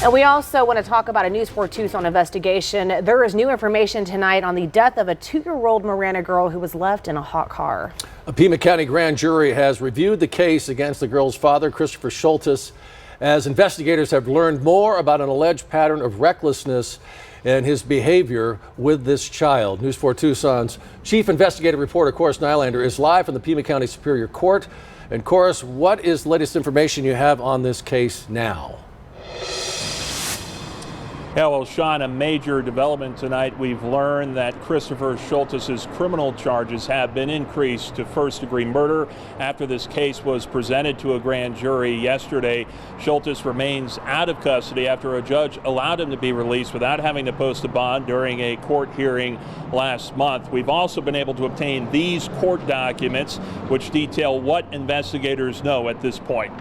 And we also want to talk about a News 4 Tucson investigation. There is new information tonight on the death of a 2-year-old Marana girl who was left in a hot car. A Pima County grand jury has reviewed the case against the girl's father, Christopher Schultes, as investigators have learned more about an alleged pattern of recklessness and his behavior with this child. News 4 Tucson's chief investigative reporter, Corus Nylander, is live from the Pima County Superior Court. And Corus, what is the latest information you have on this case now? Yeah, well, Sean, a major development tonight. We've learned that Christopher Schultes' criminal charges have been increased to first-degree murder after this case was presented to a grand jury yesterday. Schultes remains out of custody after a judge allowed him to be released without having to post a bond during a court hearing last month. We've also been able to obtain these court documents, which detail what investigators know at this point.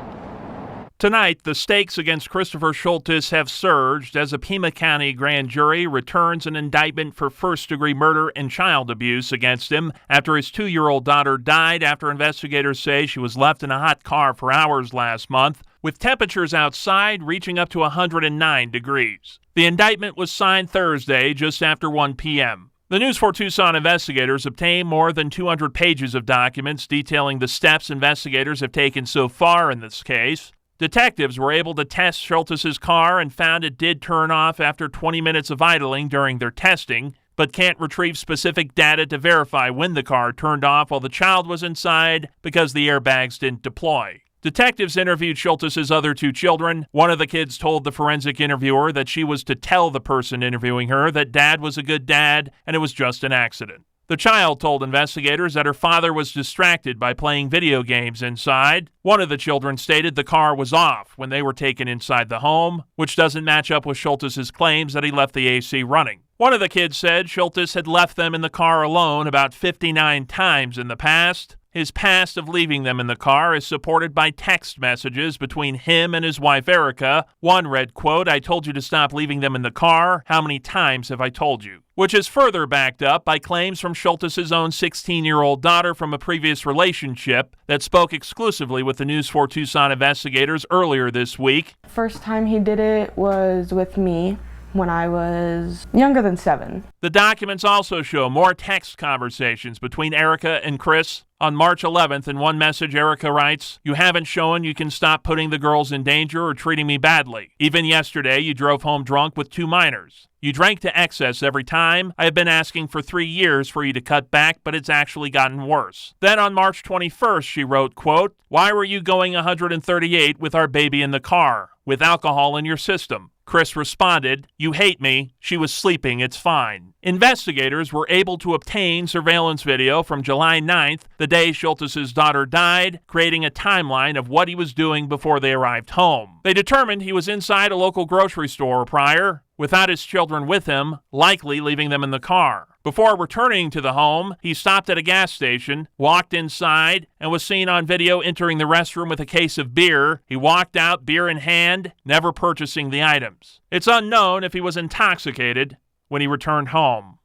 Tonight, the stakes against Christopher Schultes have surged as a Pima County grand jury returns an indictment for first-degree murder and child abuse against him after his 2-year-old daughter died after investigators say she was left in a hot car for hours last month, with temperatures outside reaching up to 109 degrees. The indictment was signed Thursday just after 1 p.m. The News 4 Tucson investigators obtained more than 200 pages of documents detailing the steps investigators have taken so far in this case. Detectives were able to test Schultes' car and found it did turn off after 20 minutes of idling during their testing, but can't retrieve specific data to verify when the car turned off while the child was inside because the airbags didn't deploy. Detectives interviewed Schultes' other 2 children. One of the kids told the forensic interviewer that she was to tell the person interviewing her that dad was a good dad and it was just an accident. The child told investigators that her father was distracted by playing video games inside. One of the children stated the car was off when they were taken inside the home, which doesn't match up with Schultes' claims that he left the AC running. One of the kids said Schultes had left them in the car alone about 59 times in the past. His past of leaving them in the car is supported by text messages between him and his wife, Erica. One read, quote, "I told you to stop leaving them in the car. How many times have I told you?" Which is further backed up by claims from Schultes' own 16-year-old daughter from a previous relationship that spoke exclusively with the News 4 Tucson investigators earlier this week. First time he did it was with me when I was younger than 7. The documents also show more text conversations between Erica and Chris. On March 11th, in one message, Erica writes, "You haven't shown you can stop putting the girls in danger or treating me badly. Even yesterday, you drove home drunk with 2 minors. You drank to excess every time. I have been asking for 3 years for you to cut back, but it's actually gotten worse." Then on March 21st, she wrote, quote, "Why were you going 138 with our baby in the car, with alcohol in your system?" Chris responded, "You hate me. She was sleeping. It's fine." Investigators were able to obtain surveillance video from July 9th, the day Schultes' daughter died, creating a timeline of what he was doing before they arrived home. They determined he was inside a local grocery store prior, without his children with him, likely leaving them in the car. Before returning to the home, he stopped at a gas station, walked inside, and was seen on video entering the restroom with a case of beer. He walked out, beer in hand, never purchasing the items. It's unknown if he was intoxicated when he returned home.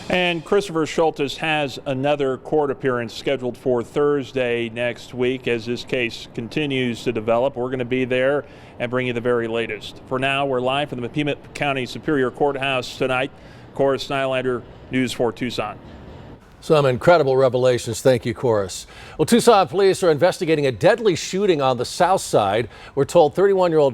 And Christopher Schultes has another court appearance scheduled for Thursday next week as this case continues to develop. We're going to be there and bring you the very latest. For now, we're live from the Pima County Superior Courthouse tonight. Corus Nylander, News 4 Tucson. Some incredible revelations. Thank you, Corus. Well, Tucson police are investigating a deadly shooting on the south side. We're told 31-year-old